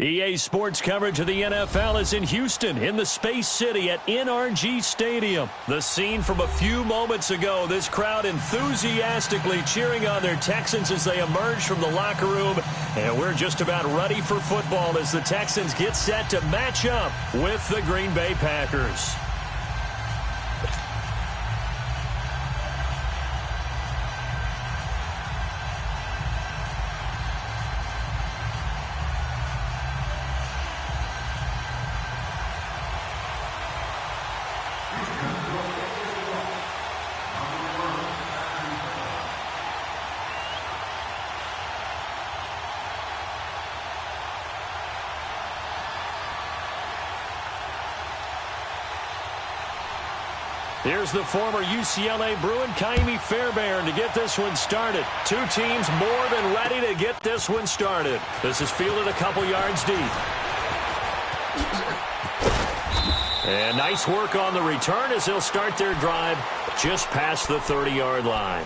EA Sports coverage of the NFL is in Houston, in the Space City at NRG Stadium. The scene from a few moments ago, this crowd enthusiastically cheering on their Texans as they emerge from the locker room. And we're just about ready for football as the Texans get set to match up with the Green Bay Packers. Here's the former UCLA Bruin, Kaimi Fairbairn, to get this one started. Two teams more than ready to get this one started. This is fielded a couple yards deep. And nice work on the return as they'll start their drive just past the 30-yard line.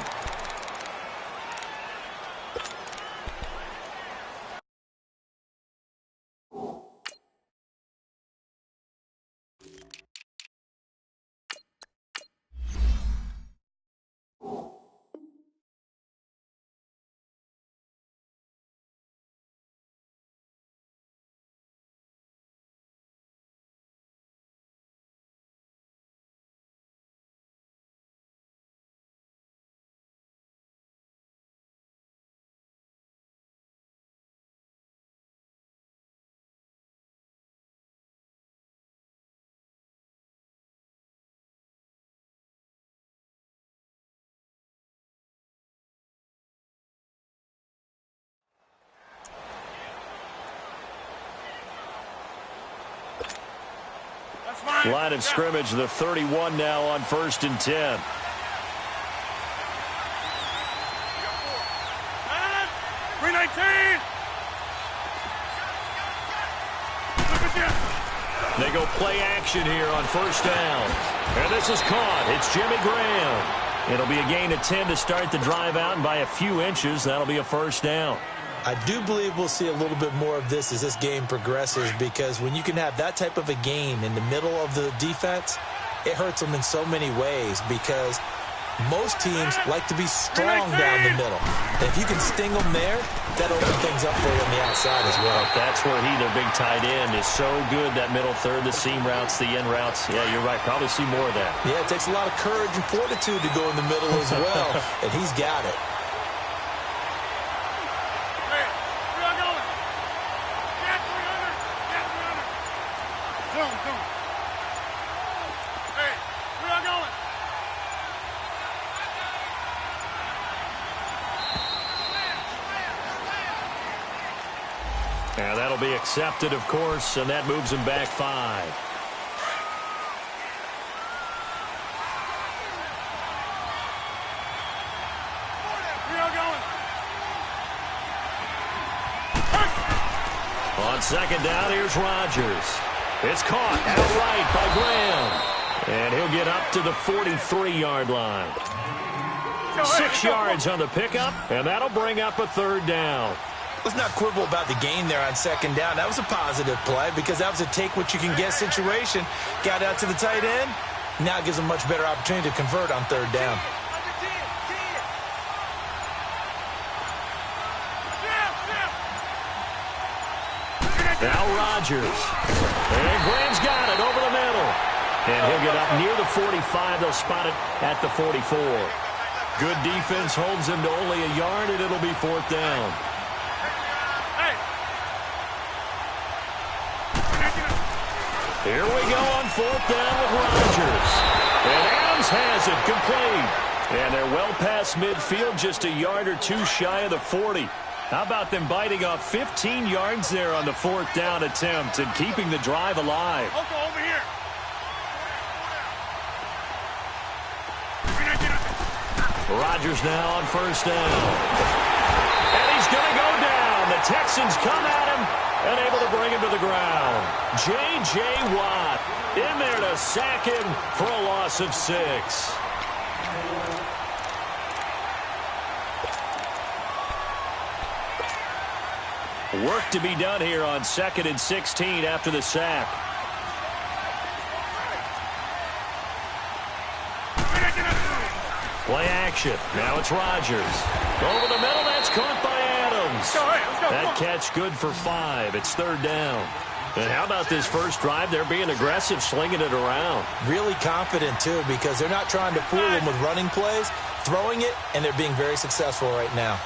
Line of scrimmage, the 31 now on 1st and 10. They go play action here on 1st down. And this is caught. It's Jimmy Graham. It'll be a gain of 10 to start the drive out, and by a few inches, that'll be a 1st down. I do believe we'll see a little bit more of this as this game progresses, because when you can have that type of a gain in the middle of the defense, it hurts them in so many ways, because most teams like to be strong down the middle. And if you can sting them there, that opens things up for you on the outside as well. That's where he, their big tight end, is so good, that middle third, the seam routes, the in routes. Yeah, you're right. Probably see more of that. Yeah, it takes a lot of courage and fortitude to go in the middle as well, and he's got it. Yeah, that'll be accepted, of course, and that moves him back 5. On 2nd down, here's Rodgers. It's caught outright by Graham. And he'll get up to the 43-yard line. 6 yards on the pickup, and that'll bring up a 3rd down. Let's not quibble about the gain there on 2nd down. That was a positive play, because that was a take-what-you-can-get situation. Got out to the tight end. Now it gives them a much better opportunity to convert on 3rd down. Now Rodgers. And Graham's got it over the middle. And he'll get up near the 45. They'll spot it at the 44. Good defense holds him to only a yard, and it'll be 4th down. Here we go on 4th down with Rodgers. And Adams has it complete. And they're well past midfield, just a yard or two shy of the 40. How about them biting off 15 yards there on the 4th down attempt and keeping the drive alive? Over here. Rodgers now on 1st down. And he's going to go down. The Texans come at him and able to bring him to the ground. J.J. Watt in there to sack him for a loss of 6. Work to be done here on 2nd and 16 after the sack. Play action. Now it's Rodgers. Over the middle. That's caught by Adams. That catch good for 5. It's 3rd down. And how about this first drive? They're being aggressive, slinging it around. Really confident, too, because they're not trying to fool them with running plays, throwing it, and they're being very successful right now.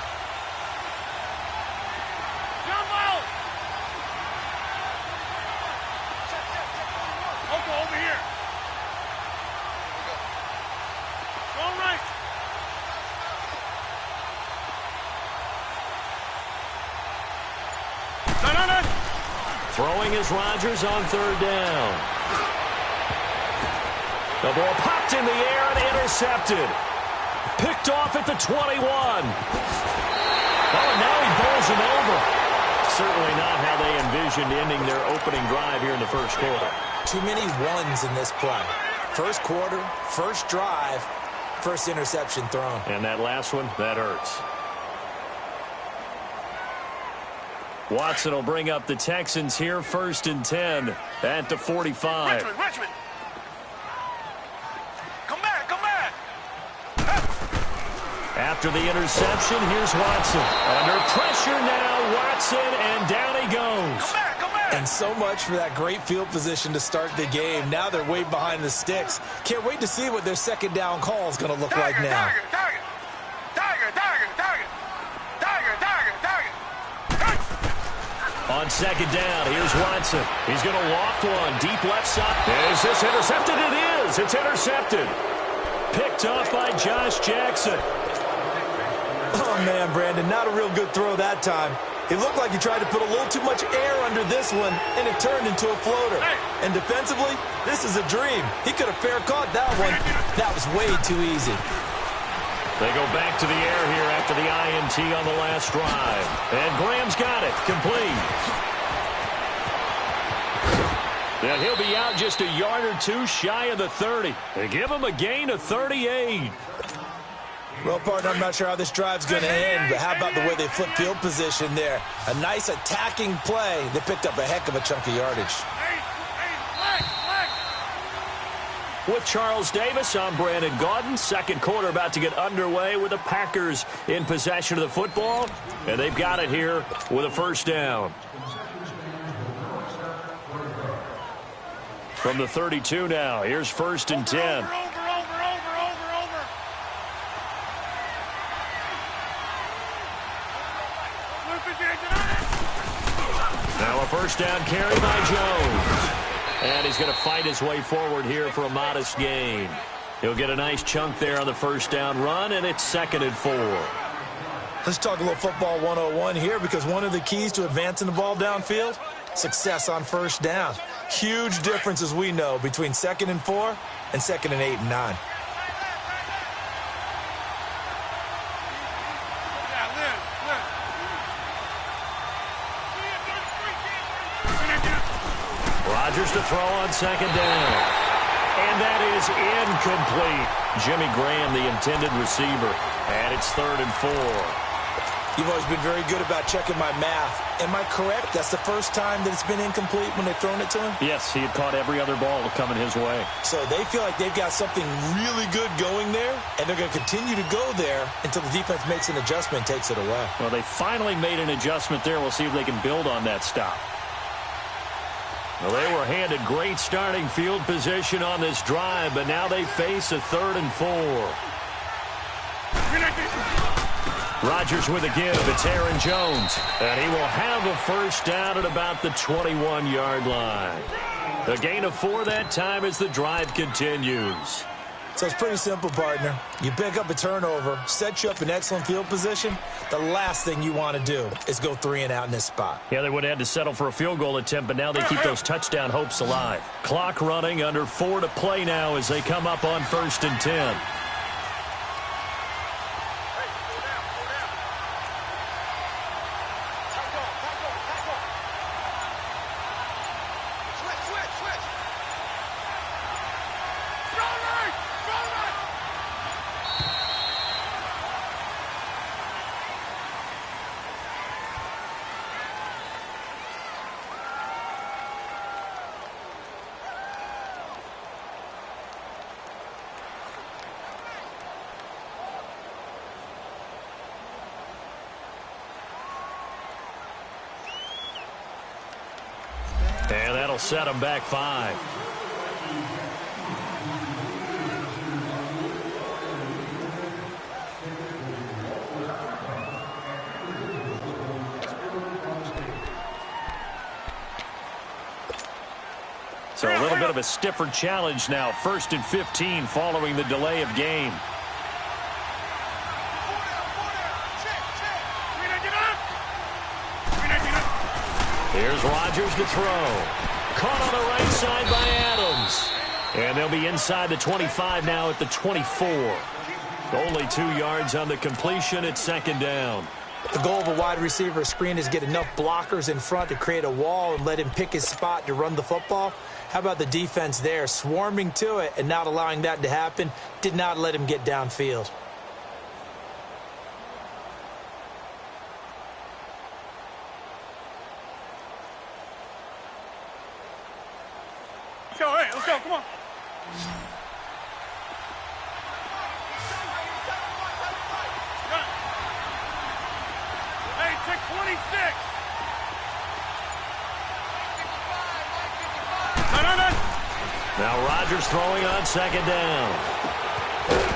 Throwing is Rodgers on 3rd down. The ball popped in the air and intercepted. Picked off at the 21. Oh, and now he bowls him over. Certainly not how they envisioned ending their opening drive here in the first quarter. Too many ones in this play. First quarter, first drive, first interception thrown. And that last one, that hurts. Watson will bring up the Texans here, 1st and 10 at the 45. Richmond. Come back. After the interception, here's Watson. Under pressure now, Watson, and down he goes. Come back. And so much for that great field position to start the game. Now they're way behind the sticks. Can't wait to see what their 2nd down call is going to look like now. Tiger. On 2nd down, here's Watson. He's going to loft one. Deep left side. Is this intercepted? It is. It's intercepted. Picked off by Josh Jackson. Oh, man, Brandon, not a real good throw that time. It looked like he tried to put a little too much air under this one, and it turned into a floater. And defensively, this is a dream. He could have fair caught that one. That was way too easy. They go back to the air here after the INT on the last drive. And Graham's got it. Complete. And he'll be out just a yard or two shy of the 30. They give him a gain of 38. Well, partner, I'm not sure how this drive's going to end, but how about the way they flip field position there? A nice attacking play. They picked up a heck of a chunk of yardage. With Charles Davis, I'm Brandon Gaudin. 2nd quarter about to get underway with the Packers in possession of the football. And they've got it here with a 1st down. From the 32 now, here's 1st and 10. Now a 1st down carry by Jones. And he's going to fight his way forward here for a modest gain. He'll get a nice chunk there on the 1st down run, and it's 2nd and 4. Let's talk a little football 101 here, because one of the keys to advancing the ball downfield, success on 1st down. Huge difference, as we know, between 2nd and 4 and 2nd and 8 and 9. Rodgers to throw on 2nd down. And that is incomplete. Jimmy Graham, the intended receiver. And it's 3rd and 4. You've always been very good about checking my math. Am I correct? That's the first time that it's been incomplete when they've thrown it to him? Yes, he had caught every other ball coming his way. So they feel like they've got something really good going there, and they're going to continue to go there until the defense makes an adjustment and takes it away. Well, they finally made an adjustment there. We'll see if they can build on that stop. Well, they were handed great starting field position on this drive, but now they face a 3rd and 4. Rodgers with a give. It's Aaron Jones. And he will have a 1st down at about the 21-yard line. A gain of 4 that time as the drive continues. So it's pretty simple, partner. You pick up a turnover, sets you up in excellent field position. The last thing you want to do is go 3 and out in this spot. Yeah, they would have had to settle for a field goal attempt, but now they keep those touchdown hopes alive. Clock running, under 4 to play now as they come up on 1st and 10. That'll set them back 5. So a little bit of a stiffer challenge now. 1st and 15 following the delay of game. Here's Rodgers to throw. Caught on the right side by Adams. And they'll be inside the 25 now at the 24. Only 2 yards on the completion at 2nd down. The goal of a wide receiver screen is get enough blockers in front to create a wall and let him pick his spot to run the football. How about the defense there, swarming to it and not allowing that to happen? Did not let him get downfield. Let's go, all right, let's go, come on. Hey, take 26. No. Now Rodgers throwing on 2nd down.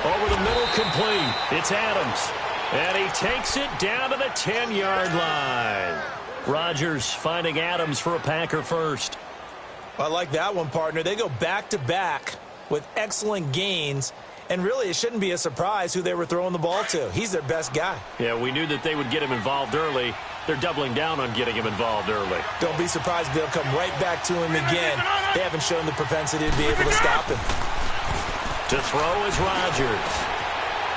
Over the middle, complete. It's Adams. And he takes it down to the 10-yard line. Rodgers finding Adams for a Packer first. I like that one, partner. They go back-to-back with excellent gains. And really, it shouldn't be a surprise who they were throwing the ball to. He's their best guy. Yeah, we knew that they would get him involved early. They're doubling down on getting him involved early. Don't be surprised if they'll come right back to him again. They haven't shown the propensity to be able to stop him. To throw is Rodgers.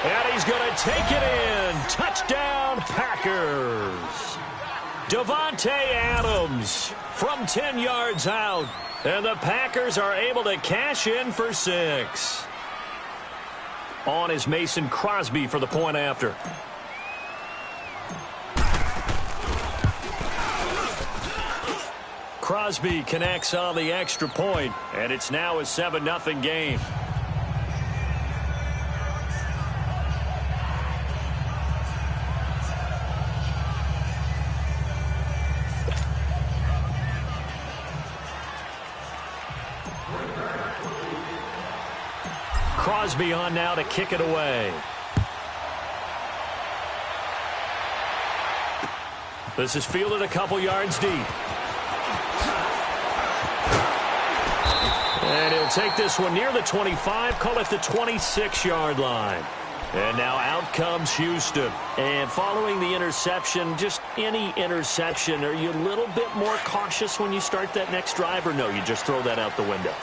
And he's going to take it in. Touchdown, Packers. Davante Adams from 10 yards out. And the Packers are able to cash in for 6. On is Mason Crosby for the point after. Crosby connects on the extra point, and it's now a 7-0 game. Crosby on now to kick it away. This is fielded a couple yards deep. And he'll take this one near the 25, call it the 26-yard line. And now out comes Houston. And following the interception, just any interception, are you a little bit more cautious when you start that next drive, or no, you just throw that out the window?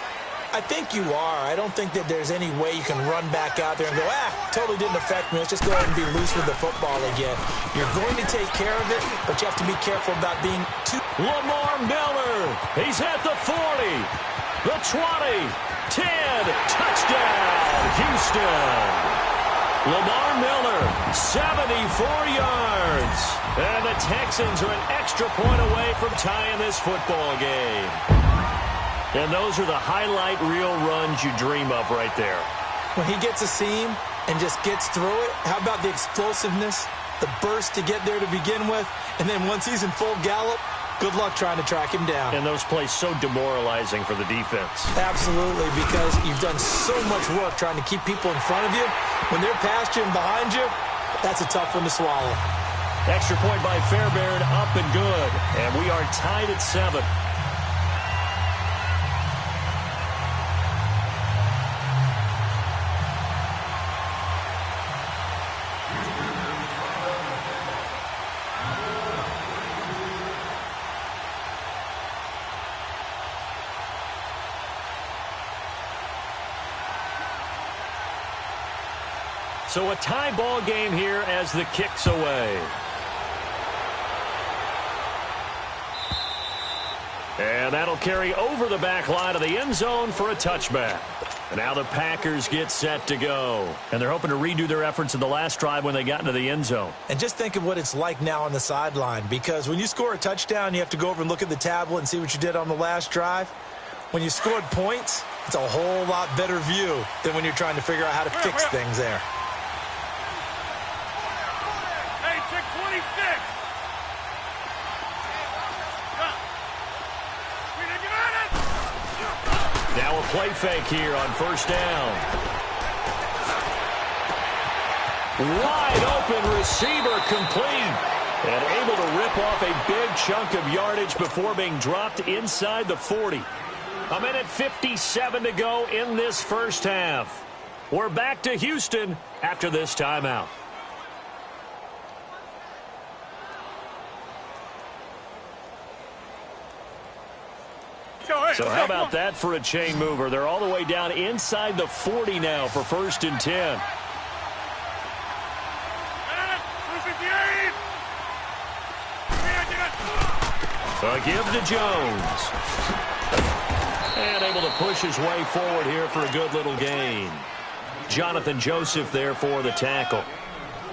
I think you are. I don't think that there's any way you can run back out there and go, totally didn't affect me. Let's just go ahead and be loose with the football again. You're going to take care of it, but you have to be careful about being too... Lamar Miller, he's at the 40, the 20, 10, touchdown, Houston. Lamar Miller, 74 yards. And the Texans are an extra point away from tying this football game. And those are the highlight reel runs you dream of right there. When he gets a seam and just gets through it, how about the explosiveness, the burst to get there to begin with, and then once he's in full gallop, good luck trying to track him down. And those plays so demoralizing for the defense. Absolutely, because you've done so much work trying to keep people in front of you. When they're past you and behind you, that's a tough one to swallow. Extra point by Fairbairn, up and good. And we are tied at 7. So a tie ball game here as the kick's away. And that'll carry over the back line of the end zone for a touchback. And now the Packers get set to go. And they're hoping to redo their efforts in the last drive when they got into the end zone. And just think of what it's like now on the sideline, because when you score a touchdown, you have to go over and look at the tablet and see what you did on the last drive. When you scored points, it's a whole lot better view than when you're trying to figure out how to fix things there. Now a play fake here on first down. Wide open receiver complete. And able to rip off a big chunk of yardage before being dropped inside the 40. A minute 57 to go in this first half. We're back to Houston after this timeout. So how about that for a chain mover? They're all the way down inside the 40 now for first and 10. A give to Jones. And able to push his way forward here for a good little gain. Jonathan Joseph there for the tackle.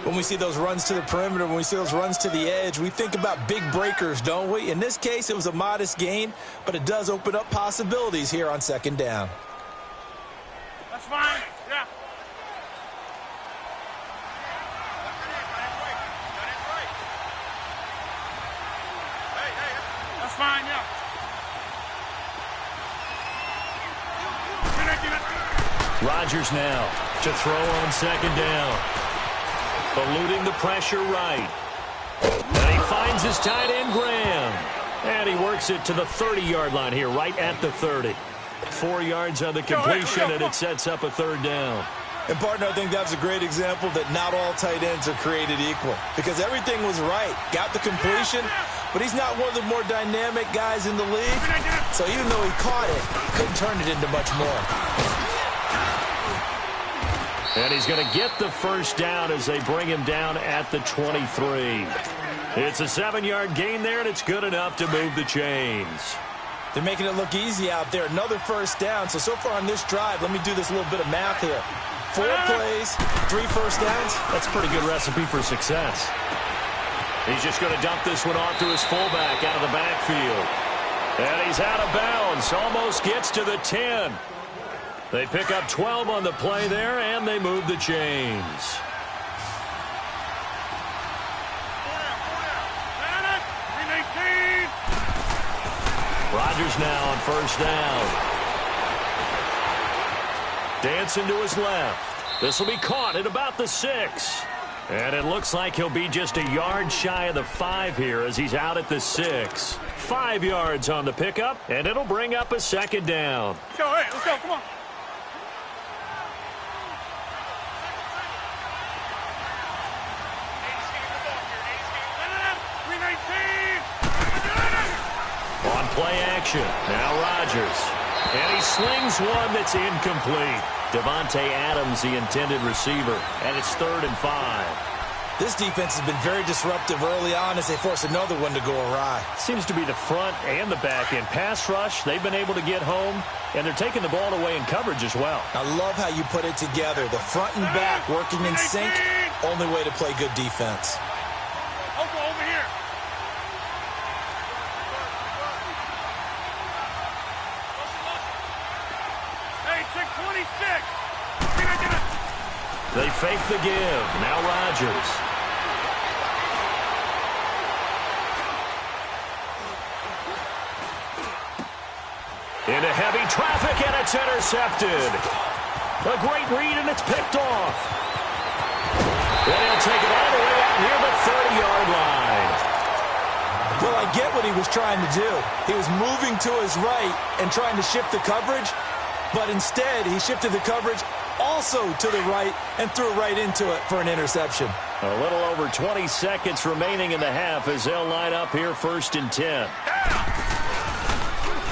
When we see those runs to the perimeter, when we see those runs to the edge, we think about big breakers, don't we? In this case, it was a modest gain, but it does open up possibilities here on second down. That's fine. Yeah. That's fine, yeah. Rodgers now to throw on second down. Eluding the pressure right. And he finds his tight end, Graham. And he works it to the 30-yard line here, right at the 30. 4 yards on the completion, and it sets up a third down. And, partner, I think that's a great example that not all tight ends are created equal. Because everything was right. Got the completion, but he's not one of the more dynamic guys in the league. So even though he caught it, couldn't turn it into much more. And he's going to get the first down as they bring him down at the 23. It's a 7-yard gain there, and it's good enough to move the chains. They're making it look easy out there. Another first down. So far on this drive, let me do this little bit of math here. 4 plays, 3 first downs. That's a pretty good recipe for success. He's just going to dump this one off to his fullback out of the backfield. And he's out of bounds. Almost gets to the 10. They pick up 12 on the play there, and they move the chains. Rodgers now on first down. Dancing to his left. This will be caught at about the 6. And it looks like he'll be just a yard shy of the 5 here as he's out at the 6. 5 yards on the pickup, and it'll bring up a second down. Let's go, come on. On play action, now Rodgers. And he slings one that's incomplete. Devontae Adams, the intended receiver, and it's 3rd and 5. This defense has been very disruptive early on as they force another one to go awry. Seems to be the front and the back end. Pass rush, they've been able to get home, and they're taking the ball away in coverage as well. I love how you put it together. The front and back working in sync, only way to play good defense. Over here. Hey, check 26. They fake the give. Now Rodgers. Into heavy traffic, and it's intercepted. A great read, and it's picked off. And he'll take it all the way out near the 30-yard line. Well, I get what he was trying to do. He was moving to his right and trying to shift the coverage, but instead he shifted the coverage also to the right and threw right into it for an interception. A little over 20 seconds remaining in the half as they'll line up here 1st and 10.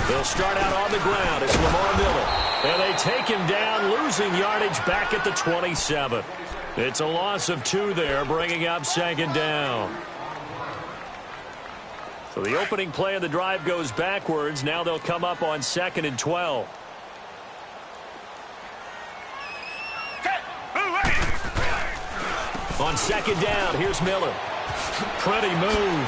They'll start out on the ground. It's Lamar Miller. And they take him down, losing yardage back at the 27. It's a loss of 2 there, bringing up 2nd down. So the opening play of the drive goes backwards. Now they'll come up on 2nd and 12. On 2nd down, here's Miller. Pretty move.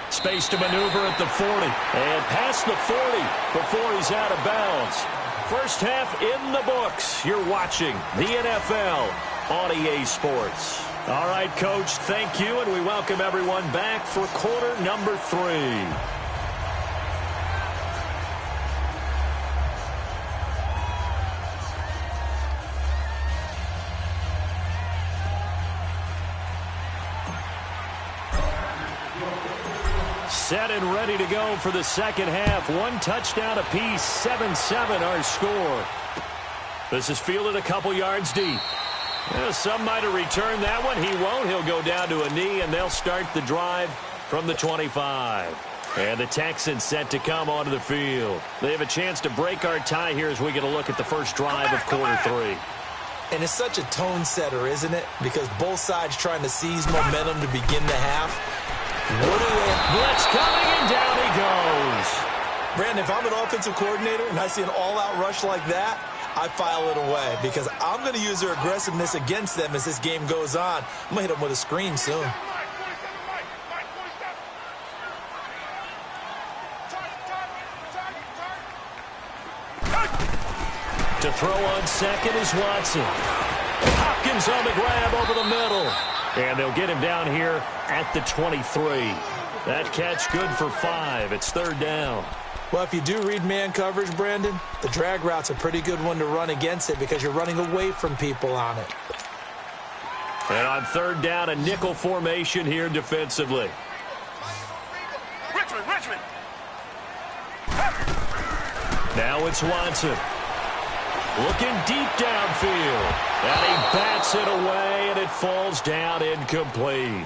Space to maneuver at the 40. And past the 40 before he's out of bounds. First half in the books. You're watching the NFL on EA Sports. All right, Coach, thank you, and we welcome everyone back for quarter number 3. Set and ready to go for the second half. One touchdown apiece, 7-7 our score. This is fielded a couple yards deep. Some might have returned that one. He won't. He'll go down to a knee, and they'll start the drive from the 25. And the Texans set to come onto the field. They have a chance to break our tie here as we get a look at the first drive of quarter three. And it's such a tone setter, isn't it? Because both sides trying to seize momentum to begin the half. Blitz coming, and down he goes. Brandon, if I'm an offensive coordinator and I see an all-out rush like that, I file it away because I'm going to use their aggressiveness against them as this game goes on. I'm going to hit them with a screen soon. To throw on second is Watson. Hopkins on the grab over the middle. And they'll get him down here at the 23. That catch good for 5. It's third down. Well, if you do read man coverage, Brandon, the drag route's a pretty good one to run against it because you're running away from people on it. And on third down, a nickel formation here defensively. Richmond. Now it's Watson. Looking deep downfield. And he bats it away, and it falls down incomplete.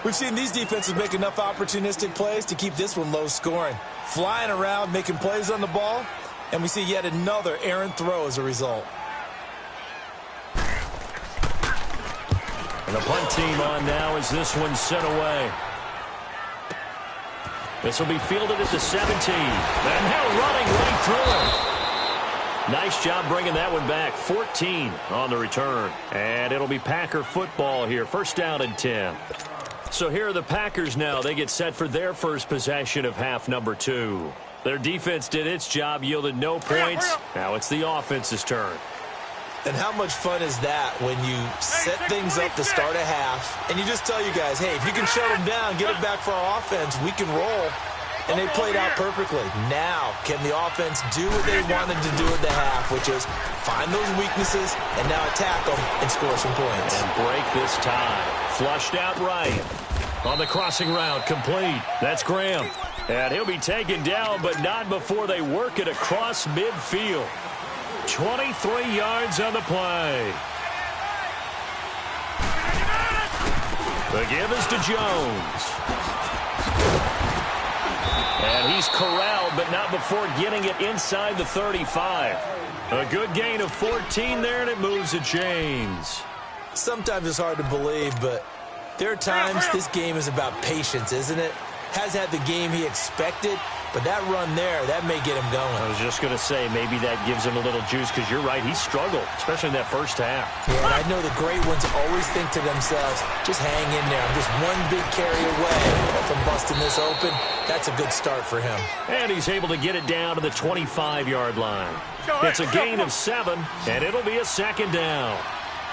We've seen these defenses make enough opportunistic plays to keep this one low scoring. Flying around, making plays on the ball, and we see yet another errant throw as a result. And the punt team on now as this one's sent away. This will be fielded at the 17. And they're running right through it. Nice job bringing that one back. 14 on the return. And it'll be Packer football here. First down and 10. So here are the Packers now. They get set for their first possession of half number 2. Their defense did its job, yielded no points. Now it's the offense's turn. And how much fun is that when you set things up to start a half, and you just tell you guys, hey, if you can shut them down, get it back for our offense, we can roll. And they played out perfectly. Now, can the offense do what they wanted to do at the half, which is find those weaknesses and now attack them and score some points. And break this tie. Flushed out right. On the crossing route, complete. That's Graham. And he'll be taken down, but not before they work it across midfield. 23 yards on the play. The give is to Jones. And he's corralled, but not before getting it inside the 35. A good gain of 14 there, and it moves the chains. Sometimes it's hard to believe, but there are times this game is about patience, isn't it? Has had the game he expected, but that run there, that may get him going. I was just going to say, maybe that gives him a little juice, because you're right, he struggled, especially in that first half. Yeah, and I know the great ones always think to themselves, just hang in there. I'm just one big carry away from busting this open. That's a good start for him. And he's able to get it down to the 25-yard line. It's a gain of 7, and it'll be a second down.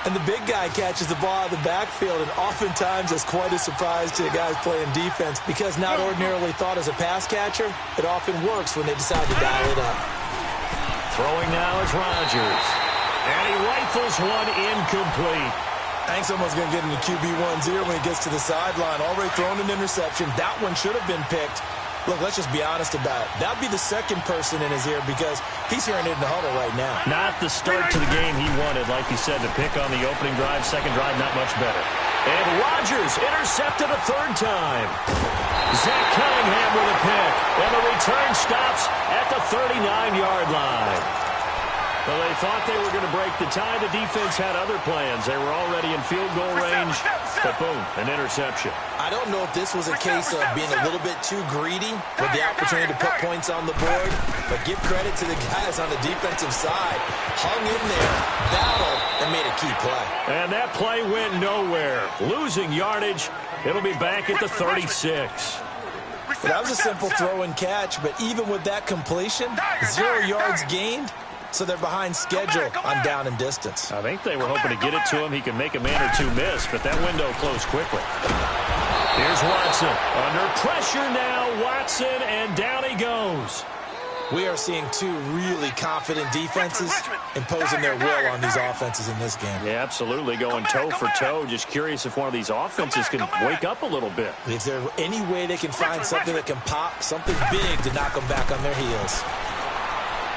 And the big guy catches the ball out of the backfield, and oftentimes it's quite a surprise to the guys playing defense because not ordinarily thought as a pass catcher, it often works when they decide to dial it up. Throwing now is Rodgers. And he rifles one incomplete. Hank's almost going to get into QB1-0 when he gets to the sideline. Already thrown an interception. That one should have been picked. Look, let's just be honest about it. That would be the second person in his ear because he's hearing it in the huddle right now. Not the start to the game he wanted, like he said, to pick on the opening drive. Second drive, not much better. And Rodgers intercepted a third time. Zach Cunningham with a pick. And the return stops at the 39-yard line. Well, they thought they were going to break the tie. The defense had other plans. They were already in field goal range. But boom, an interception. I don't know if this was a case of being a little bit too greedy with the opportunity to put points on the board, but give credit to the guys on the defensive side. Hung in there, battled, and made a key play. And that play went nowhere. Losing yardage. It'll be back at the 36. Well, that was a simple throw and catch, but even with that completion, 0 yards gained. So they're behind schedule on down and distance. I think they were hoping to get it to him. He could make a man or two miss, but that window closed quickly. Here's Watson. Under pressure now, Watson, and down he goes. We are seeing two really confident defenses imposing their will on these offenses in this game. Yeah, absolutely, going toe for toe. Just curious if one of these offenses can wake up a little bit. Is there any way they can find something that can pop, something big to knock them back on their heels?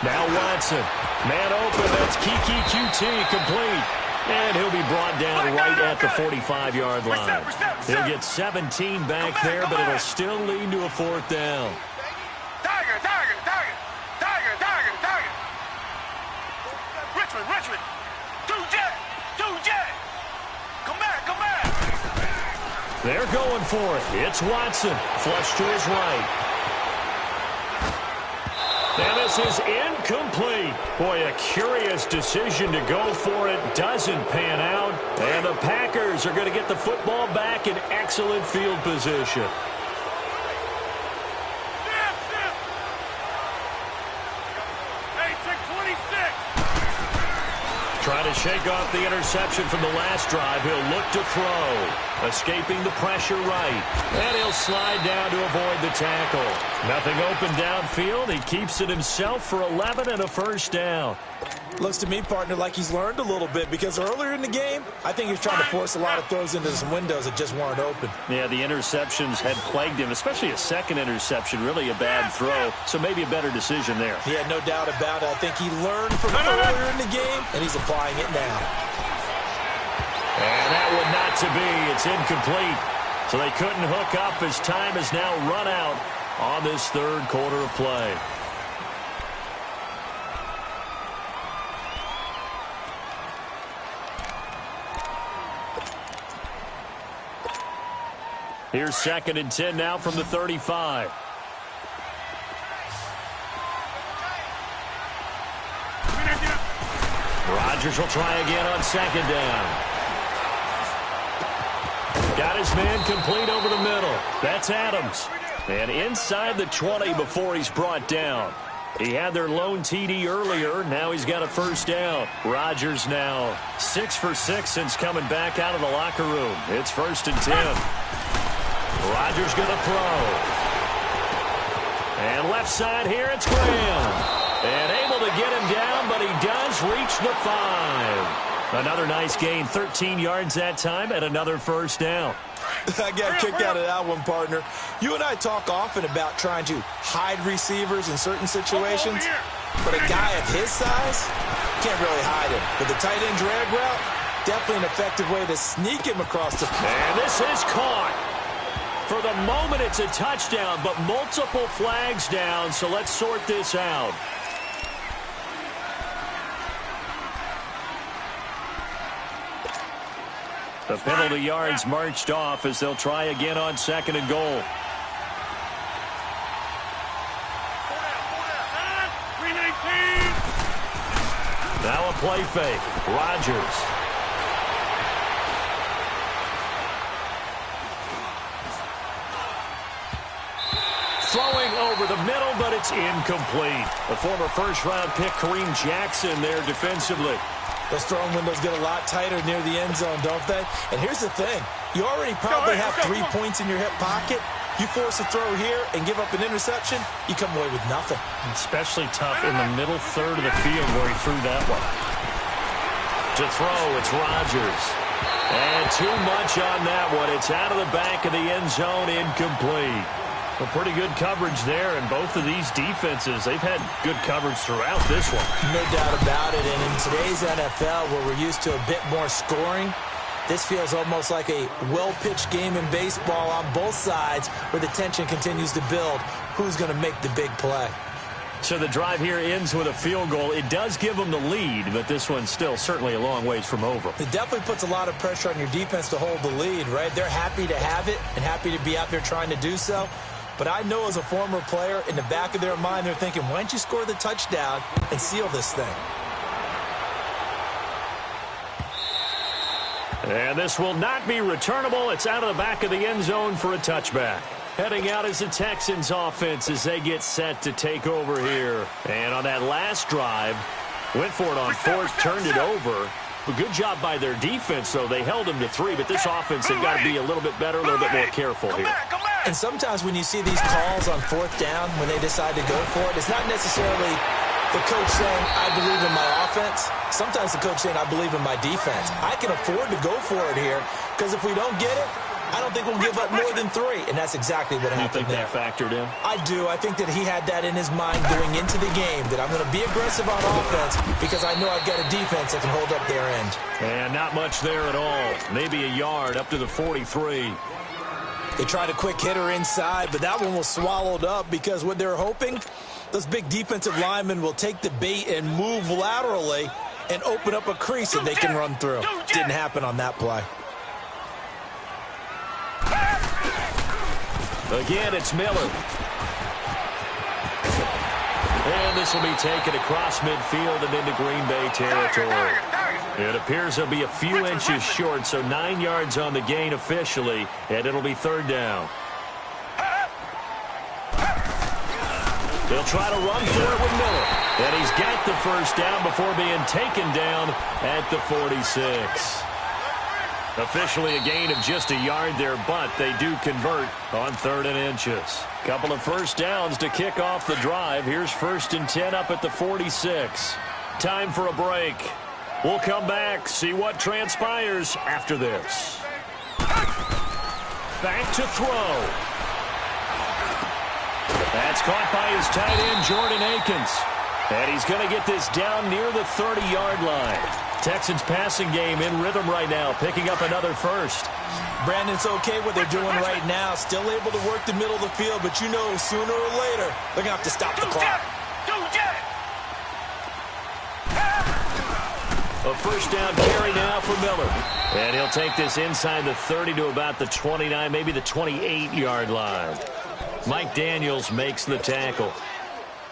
Now Watson. Man open, that's Kiki QT complete. And he'll be brought down right at the 45-yard line. He'll get 17 back there, but it'll still lead to a fourth down. Richmond. 2J. Come back. They're going for it. It's Watson. Flush to his right. And this is incomplete. Boy, a curious decision to go for it. Doesn't pan out. And the Packers are going to get the football back in excellent field position. Trying to shake off the interception from the last drive. He'll look to throw. Escaping the pressure right. And he'll slide down to avoid the tackle. Nothing open downfield. He keeps it himself for 11 and a first down. Looks to me, partner, like he's learned a little bit, because earlier in the game, I think he was trying to force a lot of throws into some windows that just weren't open. Yeah, the interceptions had plagued him, especially a second interception, really a bad throw, so maybe a better decision there. Yeah, no doubt about it. I think he learned from earlier in the game, and he's applying it now. And that one not to be. It's incomplete. So they couldn't hook up as time has now run out on this third quarter of play. Here's 2nd and 10 now from the 35. Rodgers will try again on 2nd down. Got his man complete over the middle. That's Adams. And inside the 20 before he's brought down. He had their lone TD earlier. Now he's got a first down. Rodgers now 6 for 6 since coming back out of the locker room. It's 1st and 10. Rodgers going to throw. And left side here, it's Graham. And able to get him down, but he does reach the 5. Another nice gain, 13 yards that time, and another first down. I got a kick out of that one, partner. You and I talk often about trying to hide receivers in certain situations, but a guy of his size can't really hide him. But the tight end drag route, definitely an effective way to sneak him across the field. And this is caught. For the moment, it's a touchdown, but multiple flags down, so let's sort this out. The penalty yards marched off as they'll try again on 2nd and goal. Now a play fake. Rodgers. Throwing over the middle, but it's incomplete. The former first-round pick, Kareem Jackson, there defensively. Those throwing windows get a lot tighter near the end zone, don't they? And here's the thing. You already probably have 3 points in your hip pocket. You force a throw here and give up an interception, you come away with nothing. Especially tough in the middle third of the field where he threw that one. To throw, it's Rodgers. And too much on that one. It's out of the back of the end zone, incomplete. Well, pretty good coverage there, and both of these defenses, they've had good coverage throughout this one. No doubt about it, and in today's NFL, where we're used to a bit more scoring, this feels almost like a well-pitched game in baseball on both sides where the tension continues to build. Who's going to make the big play? So the drive here ends with a field goal. It does give them the lead, but this one's still certainly a long ways from over. It definitely puts a lot of pressure on your defense to hold the lead, right? They're happy to have it and happy to be out there trying to do so. But I know as a former player, in the back of their mind, they're thinking, why don't you score the touchdown and seal this thing? And this will not be returnable. It's out of the back of the end zone for a touchback. Heading out is the Texans offense as they get set to take over here. And on that last drive, went for it on fourth, turned it over. A good job by their defense, though. They held them to 3, but this offense, they've got to be a little bit better, a little bit more careful here. Come back. And sometimes when you see these calls on fourth down, when they decide to go for it, it's not necessarily the coach saying, I believe in my offense. Sometimes the coach saying, I believe in my defense. I can afford to go for it here because if we don't get it, I don't think we'll give up more than 3. And that's exactly what happened there. You think that factored in? I do. I think that he had that in his mind going into the game, that I'm going to be aggressive on offense because I know I've got a defense that can hold up their end. And not much there at all. Maybe a yard up to the 43. They tried a quick hitter inside, but that one was swallowed up because what they're hoping, those big defensive linemen will take the bait and move laterally and open up a crease that they can run through. Didn't happen on that play. Again, it's Miller. And this will be taken across midfield and into Green Bay territory. It appears they'll be a few inches short, so 9 yards on the gain officially, and it'll be 3rd down. They'll try to run for it with Miller. And he's got the first down before being taken down at the 46. Officially a gain of just a yard there, but they do convert on 3rd and inches. Couple of first downs to kick off the drive. Here's 1st and 10 up at the 46. Time for a break. We'll come back, see what transpires after this. Back to throw. That's caught by his tight end, Jordan Akins. And he's going to get this down near the 30-yard line. Texans passing game in rhythm right now, picking up another first. Brandon's okay what they're doing right now. Still able to work the middle of the field, but you know sooner or later they're going to have to stop the clock. A first down carry now for Miller. And he'll take this inside the 30 to about the 29, maybe the 28-yard line. Mike Daniels makes the tackle.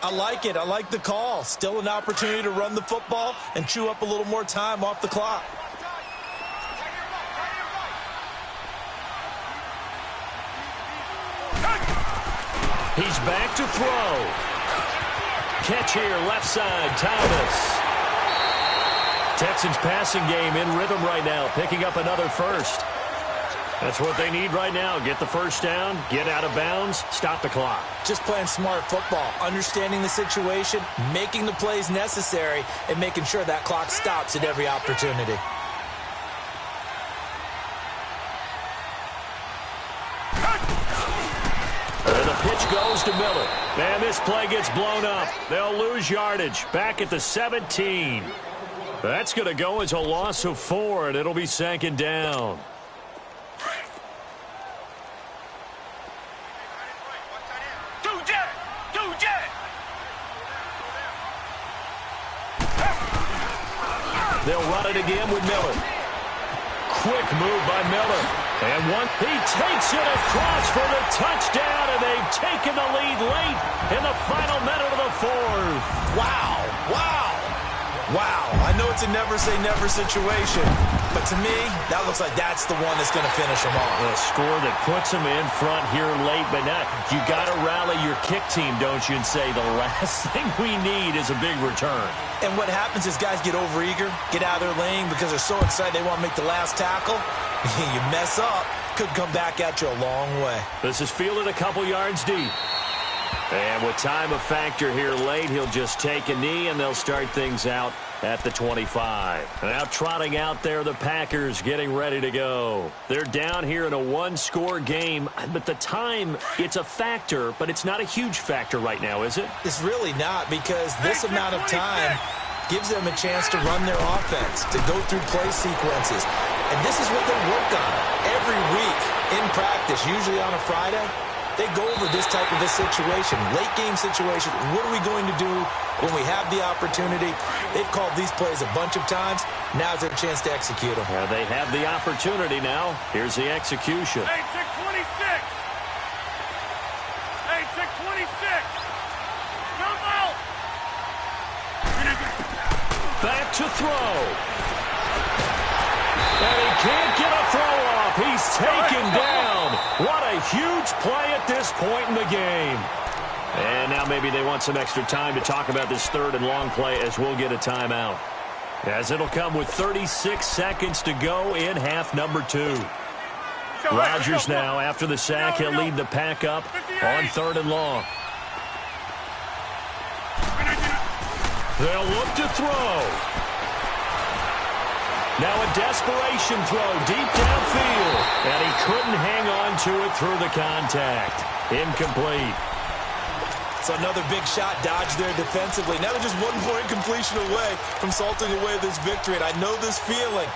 I like it. I like the call. Still an opportunity to run the football and chew up a little more time off the clock. He's back to throw. Catch here, left side, Thomas. Texans passing game in rhythm right now, picking up another first. That's what they need right now. Get the first down, get out of bounds, stop the clock. Just playing smart football, understanding the situation, making the plays necessary, and making sure that clock stops at every opportunity. And the pitch goes to Miller. And this play gets blown up. They'll lose yardage. Back at the 17. That's going to go as a loss of 4, and it'll be 2nd down. They'll run it again with Miller. Quick move by Miller. And he takes it across for the touchdown, and they've taken the lead late in the final minute of the 4th. Wow. Wow. Wow. I know it's a never-say-never situation, but to me, that looks like that's the one that's going to finish them off. A score that puts them in front here late, but now you got to rally your kick team, don't you, and say the last thing we need is a big return. And what happens is guys get overeager, get out of their lane because they're so excited they want to make the last tackle. You mess up, could come back at you a long way. This is fielded a couple yards deep. And with time a factor here late, he'll just take a knee, and they'll start things out at the 25. Now trotting out there, the Packers getting ready to go. They're down here in a one-score game, but the time, it's a factor, but it's not a huge factor right now, is it? It's really not, because this amount of time gives them a chance to run their offense, to go through play sequences. And this is what they work on every week in practice, usually on a Friday. They go over this type of a situation, late game situation. What are we going to do when we have the opportunity? They've called these plays a bunch of times. Now's their chance to execute them. Well, they have the opportunity now. Here's the execution. 8-6-26. 8-6-26. Jump out. Back to throw. And he can't get a throw off. He's taken down. What a huge play at this point in the game. And now maybe they want some extra time to talk about this 3rd and long play as we'll get a timeout. As it'll come with 36 seconds to go in half number 2. Rodgers now, after the sack, he'll lead the pack up on 3rd and long. They'll look to throw. Now a desperation throw deep downfield. And he couldn't hang on to it through the contact. Incomplete. So another big shot dodged there defensively. Now they're just 1 more incompletion away from salting away this victory. And I know this feeling.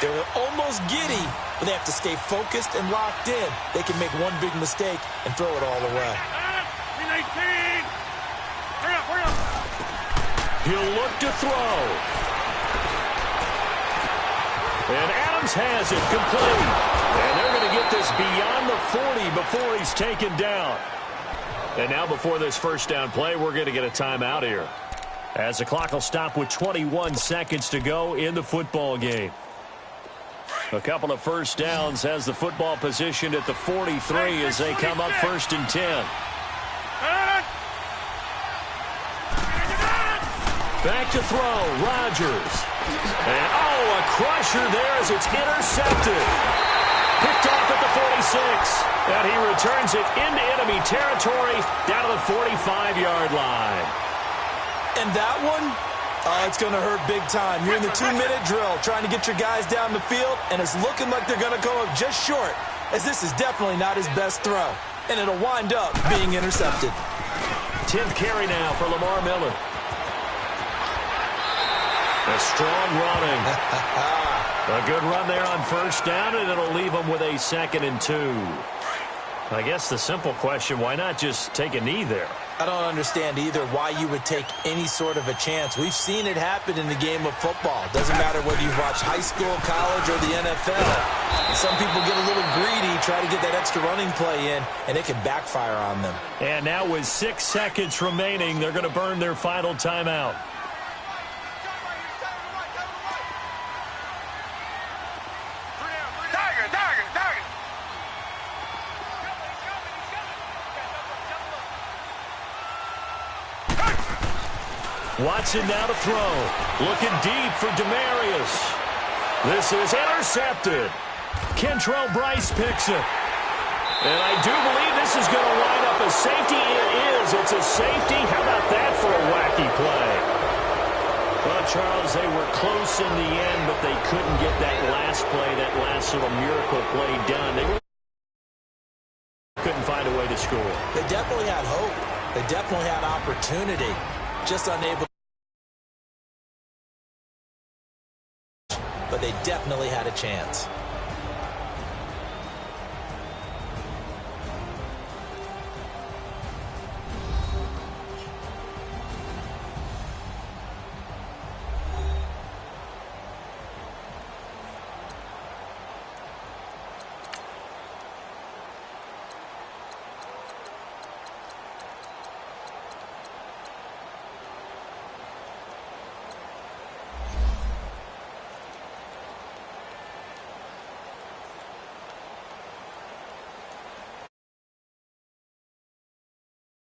They were almost giddy, but they have to stay focused and locked in. They can make one big mistake and throw it all away. He'll look to throw. And Adams has it complete. And they're going to get this beyond the 40 before he's taken down. And now before this first down play, we're going to get a timeout here, as the clock will stop with 21 seconds to go in the football game. A couple of first downs has the football positioned at the 43 as they come up 1st and 10. Back to throw, Rodgers. And, a crusher there as it's intercepted. Picked off at the 46. And he returns it into enemy territory down to the 45-yard line. And that one, it's going to hurt big time. You're in the 2-minute drill trying to get your guys down the field, and it's looking like they're going to come up just short, as this is definitely not his best throw. And it'll wind up being intercepted. 10th carry now for Lamar Miller. A strong running. A good run there on first down, and it'll leave them with a 2nd and 2. I guess the simple question, why not just take a knee there? I don't understand either why you would take any sort of a chance. We've seen it happen in the game of football. Doesn't matter whether you've watched high school, college, or the NFL. Some people get a little greedy, try to get that extra running play in, and it can backfire on them. And now with 6 seconds remaining, they're going to burn their final timeout. Watson now to throw. Looking deep for Demarius. This is intercepted. Kentrell Bryce picks it. And I do believe this is going to line up a safety. It is. It's a safety. How about that for a wacky play? Well, Charles, they were close in the end, but they couldn't get that last play, that last little miracle play done. They couldn't find a way to score. They definitely had hope. They definitely had opportunity. Just unable. But they definitely had a chance.